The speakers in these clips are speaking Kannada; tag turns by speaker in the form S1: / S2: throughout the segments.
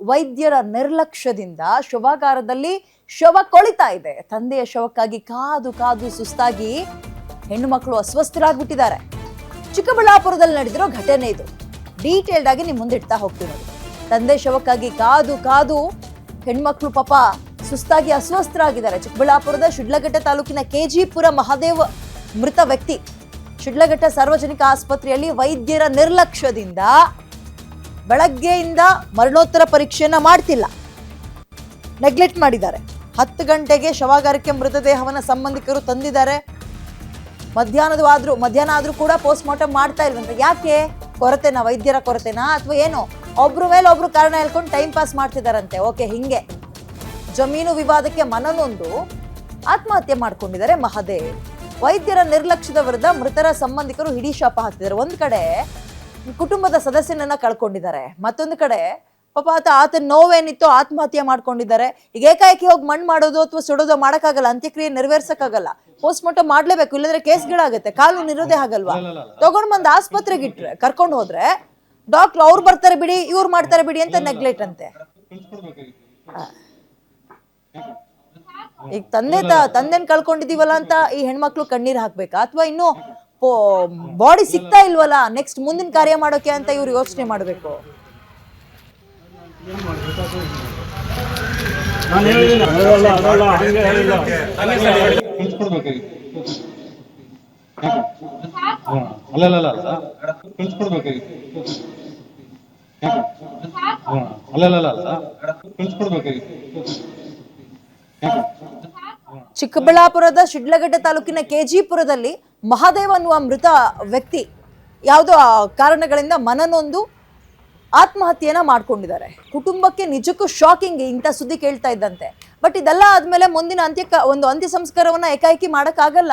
S1: ವೈದ್ಯರ ನಿರ್ಲಕ್ಷ್ಯದಿಂದ ಶವಾಗಾರದಲ್ಲಿ ಶವ ಕೊಳಿತಾ ಇದೆ. ತಂದೆಯ ಶವಕ್ಕಾಗಿ ಕಾದು ಕಾದು ಸುಸ್ತಾಗಿ ಹೆಣ್ಣು ಮಕ್ಕಳು ಅಸ್ವಸ್ಥರಾಗ್ಬಿಟ್ಟಿದ್ದಾರೆ. ಚಿಕ್ಕಬಳ್ಳಾಪುರದಲ್ಲಿ ನಡೆದಿರೋ ಘಟನೆ ಇದು. ಡೀಟೇಲ್ಡ್ ಆಗಿ ನಿಮ್ ಮುಂದೆ ಇಡ್ತಾ ಹೋಗ್ತೀವಿ ನೋಡಿ. ತಂದೆ ಶವಕ್ಕಾಗಿ ಕಾದು ಕಾದು ಹೆಣ್ಮಕ್ಳು ಪಾಪ ಸುಸ್ತಾಗಿ ಅಸ್ವಸ್ಥರಾಗಿದ್ದಾರೆ. ಚಿಕ್ಕಬಳ್ಳಾಪುರದ ಶಿಡ್ಲಘಟ್ಟ ತಾಲೂಕಿನ ಕೆಜಿಪುರ ಮಹಾದೇವ್ ಮೃತ ವ್ಯಕ್ತಿ. ಶಿಡ್ಲಘಟ್ಟ ಸಾರ್ವಜನಿಕ ಆಸ್ಪತ್ರೆಯಲ್ಲಿ ವೈದ್ಯರ ನಿರ್ಲಕ್ಷ್ಯದಿಂದ ಬೆಳಗ್ಗೆಯಿಂದ ಮರಣೋತ್ತರ ಪರೀಕ್ಷೆಯನ್ನ ಮಾಡ್ತಿಲ್ಲ, ನೆಗ್ಲೆಕ್ಟ್ ಮಾಡಿದ್ದಾರೆ. 10 ಗಂಟೆಗೆ ಶವಾಗಾರಕ್ಕೆ ಮೃತದೇಹವನ್ನ ಸಂಬಂಧಿಕರು ತಂದಿದ್ದಾರೆ. ಮಧ್ಯಾಹ್ನ ಆದ್ರೂ ಕೂಡ ಪೋಸ್ಟ್ ಮಾರ್ಟಮ್ ಮಾಡ್ತಾ ಇಲ್ವಂತೆ. ಯಾಕೆ? ಕೊರತೆನಾ? ವೈದ್ಯರ ಕೊರತೆನಾ ಅಥವಾ ಏನು? ಒಬ್ರು ಮೇಲೆ ಒಬ್ರು ಕಾರಣ ಹೇಳ್ಕೊಂಡು ಟೈಮ್ ಪಾಸ್ ಮಾಡ್ತಿದಾರಂತೆ. ಓಕೆ, ಹಿಂಗೆ ಜಮೀನು ವಿವಾದಕ್ಕೆ ಮನನೊಂದು ಆತ್ಮಹತ್ಯೆ ಮಾಡ್ಕೊಂಡಿದ್ದಾರೆ ಮಹಾದೇವ್. ವೈದ್ಯರ ನಿರ್ಲಕ್ಷ್ಯದ ವಿರುದ್ಧ ಮೃತರ ಸಂಬಂಧಿಕರು ಹಿಡಿ ಶಾಪ ಹಾಕ್ತಿದ್ದಾರೆ. ಒಂದ್ ಕಡೆ ಕುಟುಂಬದ ಸದಸ್ಯನನ್ನ ಕಳ್ಕೊಂಡಿದ್ದಾರೆ, ಮತ್ತೊಂದು ಕಡೆ ಪಾಪ ಆತನ ನೋವೇನಿತ್ತು ಆತ್ಮಹತ್ಯೆ ಮಾಡ್ಕೊಂಡಿದ್ದಾರೆ. ಈಗ ಏಕಾಏಕಿ ಹೋಗಿ ಮಣ್ಣು ಮಾಡೋದು ಅಥವಾ ಸುಡೋದು ಮಾಡಕ್ಕಾಗಲ್ಲ, ಅಂತ್ಯಕ್ರಿಯೆ ನೆರವೇರ್ಸಕ್ಕಾಗಲ್ಲ, ಪೋಸ್ಟ್ ಮಾರ್ಟಮ್ ಮಾಡ್ಲೇಬೇಕು, ಇಲ್ಲಂದ್ರೆ ಕೇಸ್ಗಳಾಗುತ್ತೆ. ಕಾನೂನು ಇರೋದೇ ಹಾಗಲ್ವಾ? ತಗೊಂಡ್ ಬಂದ್ ಆಸ್ಪತ್ರೆಗೆ ಇಟ್ರೆ ಕರ್ಕೊಂಡು ಹೋದ್ರೆ ಡಾಕ್ಟರ್ ಅವ್ರು ಬರ್ತಾರೆ ಬಿಡಿ, ಇವ್ರು ಮಾಡ್ತಾರೆ ಬಿಡಿ ಅಂತ ನೆಗ್ಲೆಕ್ಟ್ ಅಂತೆ. ಈಗ ತಂದೆನ್ ಕಳ್ಕೊಂಡಿದೀವಲ್ಲ ಅಂತ ಈ ಹೆಣ್ಮಕ್ಳು ಕಣ್ಣೀರ್ ಹಾಕ್ಬೇಕಾ ಅಥವಾ ಇನ್ನು ಬಾಡಿ ಸಿಗ್ತಾ ಇಲ್ವಲ್ಲ ನೆಕ್ಸ್ಟ್ ಮುಂದಿನ ಕಾರ್ಯ ಮಾಡೋಕೆ ಅಂತ ಇವ್ರು ಯೋಚನೆ ಮಾಡ್ಬೇಕು. ಚಿಕ್ಕಬಳ್ಳಾಪುರದ ಶಿಡ್ಲಘಟ್ಟ ತಾಲೂಕಿನ ಕೆಜಿಪುರದಲ್ಲಿ ಮಹಾದೇವ್ ಅನ್ನುವ ಮೃತ ವ್ಯಕ್ತಿ ಯಾವುದೋ ಕಾರಣಗಳಿಂದ ಮನನೊಂದು ಆತ್ಮಹತ್ಯೆಯನ್ನ ಮಾಡ್ಕೊಂಡಿದ್ದಾರೆ. ಕುಟುಂಬಕ್ಕೆ ನಿಜಕ್ಕೂ ಶಾಕಿಂಗ್ ಇಂಥ ಸುದ್ದಿ ಕೇಳ್ತಾ ಇದ್ದಂತೆ. ಬಟ್ ಇದೆಲ್ಲ ಆದ್ಮೇಲೆ ಮುಂದಿನ ಅಂತ್ಯ ಸಂಸ್ಕಾರವನ್ನ ಏಕಾಏಕಿ ಮಾಡಕ್ಕಾಗಲ್ಲ,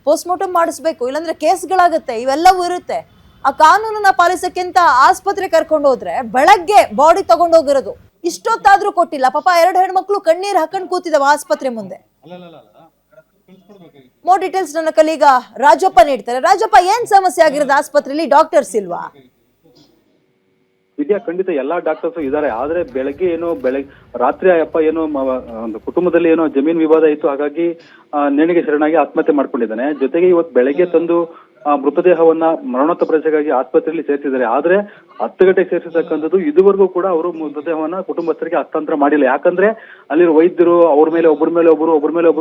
S1: ಪೋಸ್ಟ್ ಮಾರ್ಟಮ್ ಮಾಡಿಸ್ಬೇಕು, ಇಲ್ಲಾಂದ್ರೆ ಕೇಸ್ಗಳಾಗುತ್ತೆ, ಇವೆಲ್ಲವೂ ಇರುತ್ತೆ. ಆ ಕಾನೂನನ್ನ ಪಾಲಿಸಕ್ಕೆ ಅಂತ ಆಸ್ಪತ್ರೆ ಕರ್ಕೊಂಡು ಹೋದ್ರೆ ಬೆಳಗ್ಗೆ ಬಾಡಿ ತಗೊಂಡೋಗಿರೋದು, ಇಷ್ಟೊತ್ತಾದ್ರೂ ಕೊಟ್ಟಿಲ್ಲ. ಪಾಪ 2 ಹೆಣ್ಮಕ್ಳು ಕಣ್ಣೀರ್ ಹಾಕೊಂಡ್ ಕೂತಿದಾವ ಆಸ್ಪತ್ರೆ ಮುಂದೆ. ಮೋರ್ ಡೀಟೇಲ್ಸ್ ನನ್ನ ಕಲೀಗ ರಾಜಪ್ಪ ನೀಡ್ತಾರೆ. ರಾಜಪ್ಪ, ಏನ್ ಸಮಸ್ಯೆ ಆಗಿರೋದು ಆಸ್ಪತ್ರೆಯಲ್ಲಿ? ಡಾಕ್ಟರ್ಸ್ ಇಲ್ವಾ?
S2: ವಿದ್ಯಾ, ಖಂಡಿತ ಎಲ್ಲಾ ಡಾಕ್ಟರ್ಸ್ ಇದಾರೆ. ಆದ್ರೆ ರಾತ್ರಿ ಅಪ್ಪ ಏನೋ ಒಂದು ಕುಟುಂಬದಲ್ಲಿ ಏನೋ ಜಮೀನ್ ವಿವಾದ ಇತ್ತು, ಹಾಗಾಗಿ ನೇಣಿಗೆ ಶರಣಾಗಿ ಆತ್ಮಹತ್ಯೆ ಮಾಡ್ಕೊಂಡಿದ್ದಾನೆ. ಜೊತೆಗೆ ಇವತ್ತು ಬೆಳಗ್ಗೆ ತಂದು ಮೃತದೇಹವನ್ನ ಮರಣೋತ್ತರ ಪರೀಕ್ಷೆಗಾಗಿ ಆಸ್ಪತ್ರೆಯಲ್ಲಿ ಸೇರಿಸಿದ್ದಾರೆ. ಆದ್ರೆ 10 ಗಂಟೆಗೆ ಸೇರಿಸತಕ್ಕಂಥದ್ದು ಇದುವರೆಗೂ ಕೂಡ ಅವರು ಮೃತದೇಹವನ್ನ ಕುಟುಂಬಸ್ಥರಿಗೆ ಹಸ್ತಾಂತರ ಮಾಡಿಲ್ಲ. ಯಾಕಂದ್ರೆ ಅಲ್ಲಿರೋ ವೈದ್ಯರು ಒಬ್ಬರ ಮೇಲೆ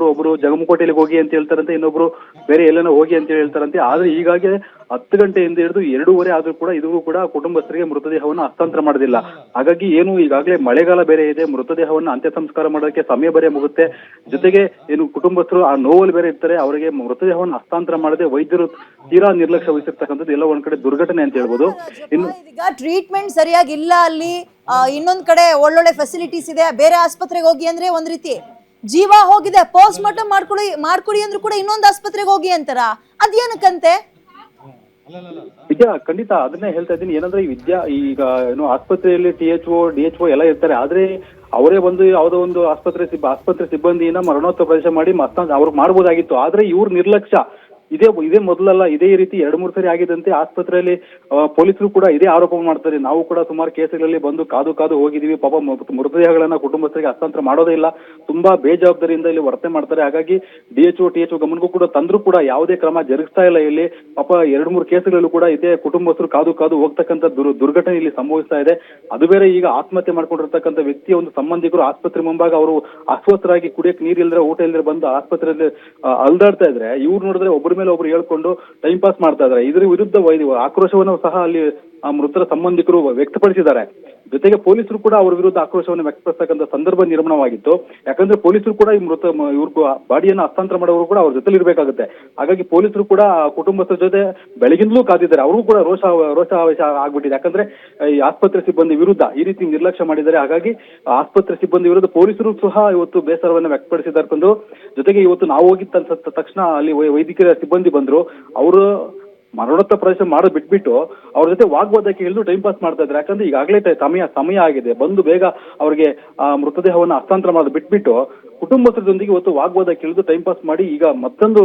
S2: ಒಬ್ರು ಜಗಮಕೋಟೆಯಲ್ಲಿ ಹೋಗಿ ಅಂತ ಹೇಳ್ತಾರಂತೆ, ಇನ್ನೊಬ್ರು ಬೇರೆ ಎಲ್ಲೇನೋ ಹೋಗಿ ಅಂತ ಹೇಳ್ತಾರಂತೆ. ಆದ್ರೆ ಹೀಗಾಗಿ 10 ಗಂಟೆಯಿಂದ ಹಿಡಿದು 2:30 ಆದ್ರೂ ಕೂಡ ಇದುವರೆಗೂ ಕೂಡ ಕುಟುಂಬಸ್ಥರಿಗೆ ಮೃತದೇಹವನ್ನ ಹಸ್ತಾಂತರ ಮಾಡೋದಿಲ್ಲ. ಹಾಗಾಗಿ ಏನು ಈಗಾಗಲೇ ಮಳೆಗಾಲ ಬೇರೆ ಇದೆ, ಮೃತದೇಹವನ್ನ ಅಂತ್ಯ ಸಂಸ್ಕಾರ ಮಾಡೋದಕ್ಕೆ ಸಮಯ ಬೇರೆ ಮುಗುತ್ತೆ. ಜೊತೆಗೆ ಏನು ಕುಟುಂಬಸ್ಥರು ಆ ನೋವಲ್ಲಿ ಬೇರೆ ಇರ್ತಾರೆ, ಅವರಿಗೆ ಮೃತದೇಹವನ್ನು ಹಸ್ತಾಂತರ ಮಾಡದೆ ವೈದ್ಯರು ತೀರಾ ನಿರ್ಲಕ್ಷ್ಯ ವಹಿಸಿರ್ತಕ್ಕಂಥದ್ದು ಎಲ್ಲ ಒಂದ್ ಕಡೆ ದುರ್ಘಟನೆ ಅಂತ ಹೇಳ್ಬೋದು. ಇನ್ನು
S1: ಈಗ ಟ್ರೀಟ್ಮೆಂಟ್ ಸರಿಯಾಗಿ ಇಲ್ಲ ಅಲ್ಲಿ, ಇನ್ನೊಂದ್ ಕಡೆ ಒಳ್ಳೊಳ್ಳೆ ಫೆಸಿಲಿಟೀಸ್ ಇದೆ, ಬೇರೆ ಆಸ್ಪತ್ರೆಗೆ ಹೋಗಿ ಅಂದ್ರೆ ಒಂದ್ ರೀತಿ ಜೀವ ಹೋಗಿದೆ, ಪೋಸ್ಟ್ ಮಾರ್ಟಮ್ ಮಾಡ್ಕೊಡಿ ಅಂದ್ರೂ ಕೂಡ ಇನ್ನೊಂದು ಆಸ್ಪತ್ರೆಗೆ ಹೋಗಿ ಅಂತಾರ. ಅದೇನಕ್ಕಂತೆ?
S2: ವಿದ್ಯಾ, ಖಂಡಿತ ಅದನ್ನೇ ಹೇಳ್ತಾ ಇದ್ದೀನಿ. ಏನಂದ್ರೆ ಈಗ ಏನು ಆಸ್ಪತ್ರೆಯಲ್ಲಿ DHO ಎಲ್ಲ ಇರ್ತಾರೆ. ಆದ್ರೆ ಅವರೇ ಬಂದು ಯಾವುದೋ ಒಂದು ಆಸ್ಪತ್ರೆ ಸಿಬ್ಬಂದಿನ ಮರಣೋತ್ತರ ಪರೀಕ್ಷೆ ಮಾಡಿ ಅವ್ರಿಗೆ ಮಾಡ್ಬೋದಾಗಿತ್ತು. ಆದ್ರೆ ಇವ್ರ ನಿರ್ಲಕ್ಷ್ಯ ಇದೇ ಮೊದಲಲ್ಲ, ಇದೇ ರೀತಿ 2-3 ಸರಿ ಆಗಿದಂತೆ ಆಸ್ಪತ್ರೆಯಲ್ಲಿ ಪೊಲೀಸರು ಕೂಡ ಇದೇ ಆರೋಪ ಮಾಡ್ತಾರೆ. ನಾವು ಕೂಡ ಸುಮಾರು ಕೇಸುಗಳಲ್ಲಿ ಬಂದು ಕಾದು ಹೋಗಿದೀವಿ, ಪಾಪ ಮೃತದೇಹಗಳನ್ನ ಕುಟುಂಬಸ್ಥರಿಗೆ ಹಸ್ತಾಂತರ ಮಾಡೋದೇ ಇಲ್ಲ, ತುಂಬಾ ಬೇಜವಾಬ್ದಾರಿಯಿಂದ ಇಲ್ಲಿ ವರ್ತನೆ ಮಾಡ್ತಾರೆ. ಹಾಗಾಗಿ DHO ಗಮನಕ್ಕೂ ಕೂಡ ತಂದ್ರೂ ಕೂಡ ಯಾವುದೇ ಕ್ರಮ ಜರುಗಿಸ್ತಾ ಇಲ್ಲ. ಇಲ್ಲಿ ಪಾಪ 2-3 ಕೇಸುಗಳಲ್ಲೂ ಕೂಡ ಇದೇ ಕುಟುಂಬಸ್ಥರು ಕಾದು ಹೋಗ್ತಕ್ಕಂಥ ದುರ್ಘಟನೆ ಇಲ್ಲಿ ಸಂಭವಿಸ್ತಾ ಇದೆ. ಅದು ಬೇರೆ ಈಗ ಆತ್ಮಹತ್ಯೆ ಮಾಡ್ಕೊಂಡಿರ್ತಕ್ಕಂಥ ವ್ಯಕ್ತಿಯ ಒಂದು ಸಂಬಂಧಿಕರು ಆಸ್ಪತ್ರೆ ಮುಂಭಾಗ ಅವರು ಅಸ್ವಸ್ಥರಾಗಿ ಕುಡಿಯಕ್ಕೆ ನೀರ್ ಇಲ್ದ್ರೆ ಊಟ ಇಲ್ದ್ರೆ ಬಂದು ಆಸ್ಪತ್ರೆಯಲ್ಲಿ ಅಲ್ದಾಡ್ತಾ ಇದ್ರೆ ಇವ್ರು ನೋಡಿದ್ರೆ ಒಬ್ಬರ ಮೇಲೆ ಒಬ್ರು ಹೇಳ್ಕೊಂಡು ಟೈಮ್ ಪಾಸ್ ಮಾಡ್ತಾ ಇದ್ದಾರೆ. ಇದ್ರ ವಿರುದ್ಧ ಆಕ್ರೋಶವನ್ನು ಸಹ ಅಲ್ಲಿ ಮೃತರ ಸಂಬಂಧಿಕರು ವ್ಯಕ್ತಪಡಿಸಿದ್ದಾರೆ. ಜೊತೆಗೆ ಪೊಲೀಸರು ಕೂಡ ಅವರ ವಿರುದ್ಧ ಆಕ್ರೋಶವನ್ನು ವ್ಯಕ್ತಪಡಿಸತಕ್ಕಂಥ ಸಂದರ್ಭ ನಿರ್ಮಾಣವಾಗಿತ್ತು. ಯಾಕಂದ್ರೆ ಪೊಲೀಸರು ಕೂಡ ಈ ಇವ್ರ ಬಾಡಿಯನ್ನು ಹಸ್ತಾಂತರ ಮಾಡೋರು ಕೂಡ ಅವ್ರ ಜೊತೆಲಿ ಇರ್ಬೇಕಾಗುತ್ತೆ. ಹಾಗಾಗಿ ಪೊಲೀಸರು ಕೂಡ ಕುಟುಂಬಸ್ಥರ ಜೊತೆ ಬೆಳಗಿಂದಲೂ ಕಾದಿದ್ದಾರೆ. ಅವ್ರಿಗೂ ಕೂಡ ರೋಷಾವೇಶ ಆಗ್ಬಿಟ್ಟಿದೆ. ಯಾಕಂದ್ರೆ ಈ ಆಸ್ಪತ್ರೆ ಸಿಬ್ಬಂದಿ ವಿರುದ್ಧ ಈ ರೀತಿ ನಿರ್ಲಕ್ಷ್ಯ ಮಾಡಿದ್ದಾರೆ. ಹಾಗಾಗಿ ಆಸ್ಪತ್ರೆ ಸಿಬ್ಬಂದಿ ವಿರುದ್ಧ ಪೊಲೀಸರು ಸಹ ಇವತ್ತು ಬೇಸರವನ್ನು ವ್ಯಕ್ತಪಡಿಸಿದ್ದಾರೆ. ಜೊತೆಗೆ ಇವತ್ತು ನಾವು ಹೋಗಿದ್ದ ತಕ್ಷಣ ಅಲ್ಲಿ ವೈದ್ಯಕೀಯ ಸಿಬ್ಬಂದಿ ಬಂದ್ರು. ಅವರು ಮರಣೋತ್ತರ ಪರೀಕ್ಷೆ ಮಾಡೋದು ಬಿಟ್ಬಿಟ್ಟು ಅವ್ರ ಜೊತೆ ವಾಗ್ವಾದಕ್ಕೆ ಇಳಿದು ಟೈಮ್ ಪಾಸ್ ಮಾಡ್ತಾ ಇದ್ದಾರೆ. ಯಾಕಂದ್ರೆ ಈಗಾಗಲೇ ಸಮಯ ಆಗಿದೆ, ಬಂದು ಬೇಗ ಅವ್ರಿಗೆ ಮೃತದೇಹವನ್ನು ಹಸ್ತಾಂತರ ಮಾಡೋದು ಬಿಟ್ಬಿಟ್ಟು ಕುಟುಂಬಸ್ಥರೊಂದಿಗೆ ಇವತ್ತು ವಾಗ್ವಾದಕ್ಕೆ ಇಳಿದು ಟೈಮ್ ಪಾಸ್ ಮಾಡಿ ಈಗ ಮತ್ತೊಂದು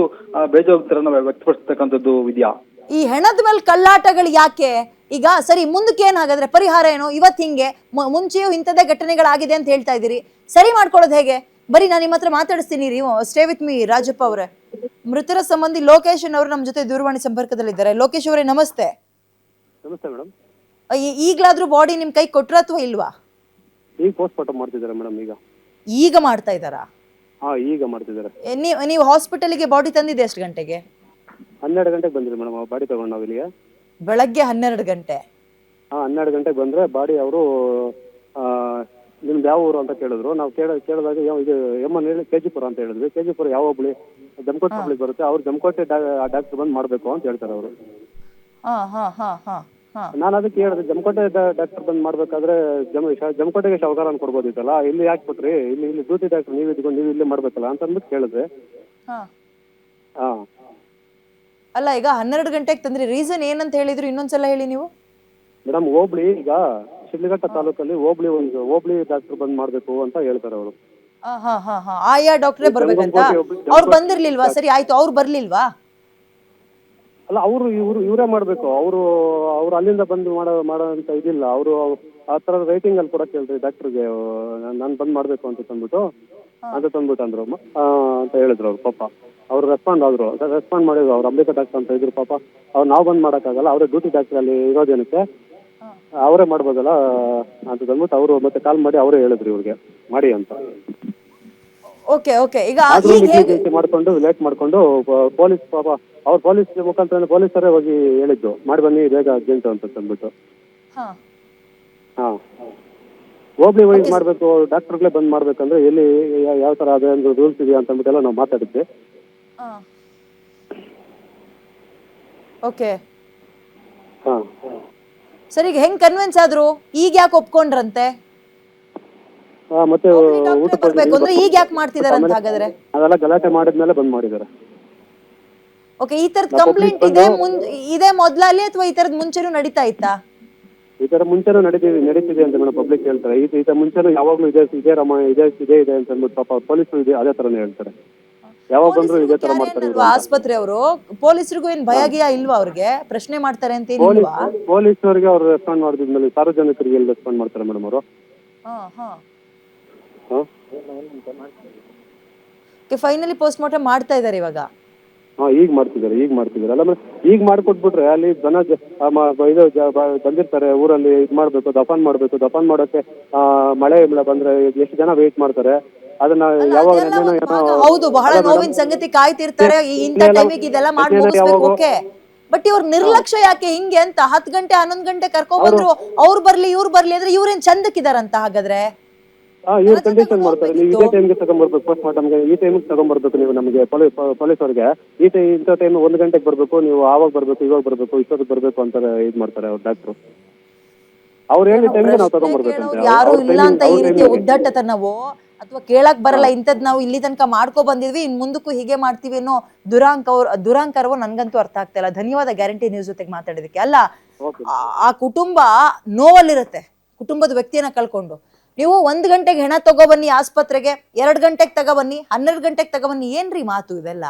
S2: ಬೇಜವಾಬ್ದಾರಿಯನ್ನು ವ್ಯಕ್ತಪಡಿಸ್ತಕ್ಕಂಥದ್ದು ವಿದ್ಯಾ.
S1: ಈ ಹೆಣದ ಮೇಲೆ ಕಳ್ಳಾಟಗಳು ಯಾಕೆ? ಈಗ ಸರಿ, ಮುಂದಕ್ಕೆ ಏನಾಗಾದ್ರೆ ಪರಿಹಾರ ಏನು? ಇವತ್ತು ಹಿಂಗೆ ಮುಂಚೆಯೂ ಇಂಥದ್ದೇ ಘಟನೆಗಳಾಗಿದೆ ಅಂತ ಹೇಳ್ತಾ ಇದ್ದೀರಿ, ಸರಿ ಮಾಡ್ಕೊಳ್ಳೋದು ಹೇಗೆ? ಬರೀ ನಾನು ನಿಮ್ಮ ಹತ್ರ ಮಾತಾಡಿಸ್ತೀನಿ, ನೀವು ಸ್ಟೇ ವಿತ್ ಮೀ ರಾಜಪ್ಪ ಅವರೇ. ಮೃತರ ಸಂಬಂಧಿ ಲೋಕೇಶನ್ ಅವರು ನಮ್ಮ ಜೊತೆ ದೂರವಾಣಿ ಸಂಪರ್ಕದಲ್ಲಿದ್ದಾರೆ. ಲೋಕೇಶ್ ಅವರೇ ನಮಸ್ತೆ.
S3: ನಮಸ್ತೆ ಮೇಡಮ್.
S1: ಈಗಲಾದ್ರೂ ಬಾಡಿ ನಿಮ್ ಕೈ ಕೊಟ್ರ ಅಥವಾ ಇಲ್ವಾ?
S3: ಈಗ ಪೋಸ್ಟ್ ಮಾರ್ಟಮ್ ಮಾಡ್ತಿದ್ದಾರೆ ಮೇಡಮ್.
S1: ಈಗ ಮಾಡ್ತಾ ಇದ್ದಾರಾ?
S3: ಈಗ ಮಾಡ್ತಿದ್ದಾರೆ.
S1: ನೀವು ಹಾಸ್ಪಿಟಲ್ಗೆ ಬಾಡಿ ತಂದಿದ್ದೆ ಎಷ್ಟು ಗಂಟೆಗೆ?
S3: 12 ಗಂಟೆಗೆ ಬಂದ್ರಿ ಮೇಡಮ್ ಬಾಡಿ ತಗೊಂಡು ನಾವು ಇಲ್ಲಿಗೆ.
S1: ಬೆಳಗ್ಗೆ 12 ಗಂಟೆ?
S3: 12 ಗಂಟೆಗೆ ಬಂದ್ರೆ ಬಾಡಿ ಅವರು ನಿಮ್ದು ಯಾವ ಊರು ಅಂತ ಕೇಳಿದ್ರು. ನಾವು ಕೇಳಿದಾಗ ಇದು ಹೇಳಿ ಕೆಜಿಪುರ ಅಂತ ಹೇಳಿದ್ವಿ. ಕೆಜಿಪುರ ಯಾವ ಹೋಬಳಿ? ಜಮಕೋಟೆ ಹೋಬಳಿ ಬರುತ್ತೆ. ಅವ್ರು ಜಮಕೋಟೆ ಡಾಕ್ಟರ್ ಬಂದು ಮಾಡಬೇಕು ಅಂತ ಹೇಳ್ತಾರೆ ಅವರು. ನಾನು ಅದಕ್ಕೆ ಹೇಳಿದೆ, ಜಮಕೋಟೆ ಡಾಕ್ಟರ್ ಬಂದು ಮಾಡ್ಬೇಕಾದ್ರೆ ಜಮಕೋಟೆಗೆ ಶವಕಾರನ ಕೊಡ್ಬೋದಿತ್ತಲ್ಲ, ಇಲ್ಲಿ ಯಾಕೆ ಕೊಟ್ರಿ? ಇಲ್ಲಿ ಡ್ಯೂಟಿ ಡಾಕ್ಟರ್ ನೀವು ಇದ್ಕೊಂಡು ನೀವು ಇಲ್ಲೇ ಮಾಡ್ಬೇಕಲ್ಲ ಅಂತ ಅಂದ್ಬಿಟ್ಟು ಕೇಳಿದ್ರೆ.
S1: ಅಲ್ಲ, ಈಗ 12 ಗಂಟೆಗೆ ತಂದ್ರಿ, ರೀಸನ್ ಏನಂತ ಹೇಳಿದ್ರು ಇನ್ನೊಂದ್ಸಲ ಹೇಳಿ ನೀವು.
S3: ಮೇಡಮ್, ಹೋಬಳಿ ಈಗ ಶಿಡ್ಲಘಟ್ಟ ತಾಲೂಕಲ್ಲಿ ಹೋಬಳಿ ಡಾಕ್ಟರ್ ಬಂದ್ ಮಾಡ್ಬೇಕು ಅಂತ ಹೇಳ್ತಾರೆ ಅವರು.
S1: ಆಯಾ ಡಾಕ್ಟ್ರೇ ಬರ್ಬೇಕಂತ? ಅವ್ರು ಬಂದಿರ್ಲಿಲ್ವಾ? ಸರಿ ಆಯ್ತು, ಅವ್ರು ಬರ್ಲಿಲ್ವಾ?
S3: ಅಲ್ಲ, ಇವರೇ ಮಾಡ್ಬೇಕು. ಅವರು ಅಲ್ಲಿಂದ ಬಂದು ಮಾಡೋ ಇದಿಲ್ಲ. ಅವರು ಆ ತರ ರೈಟಿಂಗ್ ಅಲ್ಲಿ ಕೊಡಕ್ ಹೇಳ್ರಿ ಡಾಕ್ಟರ್ಗೆ, ನಾನು ಬಂದ್ ಮಾಡ್ಬೇಕು ಅಂತ ತಂದ್ಬಿಟ್ಟು ಅಂದ್ರು ಅಂತ ಹೇಳಿದ್ರು ಅವ್ರು. ಪಾಪ ಅವ್ರು ರೆಸ್ಪಾಂಡ್ ಮಾಡಿದ್ರು. ಅವ್ರು ಅಂಬಿಕಾ ಡಾಕ್ಟರ್ ಅಂತ ಇದ್ರು. ಪಾಪ ಅವ್ರು ನಾವು ಬಂದ್ ಮಾಡಕ್ಕಾಗಲ್ಲ, ಅವರೇ ಡ್ಯೂಟಿ ಡಾಕ್ಟರ್ ಅಲ್ಲಿ ಇರೋದೇನಕ್ಕೆ, ಅವರೇ ಮಾಡ್ಬೋದಲ್ಲ ಅಂತ ತಂದ್ಬಿಟ್ಟು ಅವರು ಮತ್ತೆ ಕಾಲ್ ಮಾಡಿ ಅವರೇ ಹೇಳಿದ್ರು ಇವ್ರಿಗೆ ಮಾಡಿ ಅಂತ.
S1: ಈಗ
S3: ಮಾಡ್ಕೊಂಡು ಲೇಟ್ ಮಾಡ್ಕೊಂಡು ಪೊಲೀಸ್, ಪಾಪ ಅವ್ರು ಪೊಲೀಸ್ ಮುಖಾಂತರ ಪೊಲೀಸರೇ ಹೋಗಿ ಹೇಳಿದ್ದು ಮಾಡಿ ಬನ್ನಿ ಬೇಗ ಅರ್ಜೆಂಟ್ ಅಂತ ತಂದ್ಬಿಟ್ಟು. ಹೋಬ್ಳಿ ವೈಸ್ ಮಾಡ್ಬೇಕು, ಡಾಕ್ಟರ್ಗಳೇ ಬಂದ್ ಮಾಡ್ಬೇಕಂದ್ರೆ ಎಲ್ಲಿ ಯಾವ ತರ ಅದೇ ರೂಲ್ಸ್ ಇದೆಯಾ ಅಂತ ಅಂದ್ಬಿಟ್ಟೆಲ್ಲ ನಾವು ಮಾತಾಡಿದ್ವಿ.
S1: ಸರಿ, ಹೆಂಗ್ ಕನ್ವಿನ್ಸ್ ಆದ್ರು? ಈಗ ಯಾಕೆ ಒಪ್ಕೊಂಡ್ರಂತೆ?
S3: ಮತ್ತೆ
S1: ಊಟ ಬರ್ಬೇಕು ಅಂದ್ರೆ ಈಗ ಯಾಕೆ ಮಾಡ್ತಿದಾರೆ ಅಂತ ಹಾಗಾದ್ರೆ?
S3: ಅದೆಲ್ಲ ಗಲಾಟೆ ಮಾಡಿದ್ಮೇಲೆ ಬಂದ್ ಮಾಡಿದ್ದಾರೆ.
S1: ಈ ತರದ ಕಂಪ್ಲೇಂಟ್ ಇದೇ ಮೊದ್ಲಲ್ಲಿ ಅಥವಾ ಈ ತರದ್ ಮುಂಚೆನೂ ನಡೀತಾ ಇತ್ತಾ?
S3: ಈ ತರ ಮುಂಚೆನೂ ನಡೀತಿದೆ ಅಂತ ಮೇಡಮ್ ಪಬ್ಲಿಕ್ ಹೇಳ್ತಾರೆ. ಈ ಮುಂಚೆನೂ ಯಾವಾಗ್ಲೂ ಇದೆ ಅಂತ ಅಂದ್ಬಿಟ್ಟು ಪಾಪ ಪೊಲೀಸರು ಇದೆ ಅದೇ ತರನೇ ಹೇಳ್ತಾರೆ. ಯಾವಾಗ ಬಂದ್ರು ಇದೇ ತರ ಮಾಡ್ತಾರೆ.
S1: ಆಸ್ಪತ್ರೆ ಅವರು ಪೊಲೀಸರಿಗೂ ಏನ್ ಭಯ ಗಿಯ ಇಲ್ವಾ? ಅವ್ರಿಗೆ ಪ್ರಶ್ನೆ ಮಾಡ್ತಾರೆ ಅಂತ ಏನಿಲ್ವಾ?
S3: ಪೊಲೀಸರಿಗೆ ಅವ್ರು ರೆಸ್ಪಾಂಡ್ ಮಾಡಿದ್ಮೇಲೆ ಸಾರ್ವಜನಿಕರಿಗೆ ಎಲ್ಲಿ ರೆಸ್ಪಾಂಡ್ ಮಾಡ್ತಾರೆ ಮೇಡಮ್ ಅವರು?
S1: ಫೈನಲಿ ಪೋಸ್ಟ್ ಮಾರ್ಟಮ್ ಮಾಡ್ತಾ ಇದಾರೆ ಇವಾಗ.
S3: ಈಗ ಮಾಡ್ತಿದ್ದಾರೆ ಅಲ್ಲ ಮೇಡಮ್. ಈಗ ಮಾಡ್ಕೊಟ್ಬಿಟ್ರೆ ಅಲ್ಲಿ ಜನ ಬಂದಿರ್ತಾರೆ ಊರಲ್ಲಿ, ಇದ್ ಮಾಡ್ಬೇಕು, ದಫನ್ ಮಾಡೋಕೆ ಮಳೆ ಬಂದ್ರೆ ಎಷ್ಟು ಜನ ವೇಟ್ ಮಾಡ್ತಾರೆ. ಅದನ್ನ ಯಾವಾಗ
S1: ಹೌದು, ಬಹಳ ನೋವಿನ ಸಂಗತಿ, ಕಾಯ್ತಿರ್ತಾರೆ ಇಂಥ ಟೈಮಿಗೆ ಇದೆಲ್ಲ ಮಾಡಿ ಮುಗಿಸ್ಬೇಕು. ಓಕೆ, ಬಟ್ ಇವ್ರ ನಿರ್ಲಕ್ಷ್ಯ ಯಾಕೆ ಹಿಂಗೆ ಅಂತ? 10 ಗಂಟೆ 11 ಗಂಟೆ ಕರ್ಕೊಂಡ್ ಬಂದ್ರು, ಅವ್ರು ಬರ್ಲಿ ಇವ್ರು ಬರ್ಲಿ ಅಂದ್ರೆ ಇವ್ರೇನ್ ಚಂದಕ್ಕಿದಾರಂತ ಹಾಗಾದ್ರೆ?
S3: ಇವ್ರು ಕಂಡೀಷನ್ ಮಾಡ್ತಾರೆ, ನೀವು ಇದೇ ಟೈಮ್ಗೆ ತಗೊಂಡ್ಬರ್ಬೇಕು, ಪೋಸ್ಟ್ ಮಾರ್ಟಮ್ಗೆ ಈ ಟೈಮಿಗೆ ತಗೊಂಡ್ಬರ್ಬೇಕು ನೀವು. ನಮಗೆ ಪೊಲೀಸ್ ಅವ್ರಿಗೆ ಇಂಥ ಟೈಮ್ 1 ಗಂಟೆಗೆ ಬರ್ಬೇಕು, ನೀವು ಆವಾಗ ಬರ್ಬೇಕು, ಇವಾಗ ಬರ್ಬೇಕು, ಇಷ್ಟೊತ್ತಿಗೆ ಬರ್ಬೇಕು ಅಂತಾರೆ. ಇದ್ ಮಾಡ್ತಾರೆ ಅವ್ರು ಡಾಕ್ಟ್ರು. ಅವ್ರು ಹೇಳಿ ಟೈಮ್ಗೆ ನಾವು ತಗೊಂಡ್ಬರ್ಬೇಕಂತೆ.
S1: ಯಾರು ಇಲ್ಲ ಅಂತ ಈ ರೀತಿ ಉದ್ದಟತನವೋ ಅಥವಾ ಕೇಳಕ್ ಬರಲ್ಲ ಇಂಥದ್ ನಾವು ಇಲ್ಲಿ ತನಕ ಮಾಡ್ಕೊ ಬಂದಿದ್ವಿ, ಇನ್ ಮುಂದಕ್ಕೂ ಹೀಗೆ ಮಾಡ್ತೀವಿ ಅನ್ನೋ ದುರಾಂಕಾರವೋ ನನ್ಗಂತೂ ಅರ್ಥ ಆಗ್ತಾ ಇಲ್ಲ. ಧನ್ಯವಾದ ಗ್ಯಾರಂಟಿ ನ್ಯೂಸ್ ಜೊತೆಗೆ ಮಾತಾಡಿದಕ್ಕೆ. ಅಲ್ಲ, ಆ ಕುಟುಂಬ ನೋವಲ್ಲಿರುತ್ತೆ, ಕುಟುಂಬದ ವ್ಯಕ್ತಿಯನ್ನ ಕಳ್ಕೊಂಡು. ನೀವು 1 ಗಂಟೆಗೆ ಹೆಣ ತಗೊಬನ್ನಿ ಆಸ್ಪತ್ರೆಗೆ, 2 ಗಂಟೆಗೆ ತಗೊಬನ್ನಿ, 12 ಗಂಟೆಗೆ ತಗೊಬನ್ನಿ, ಏನ್ರಿ ಮಾತು ಇದೆಲ್ಲ?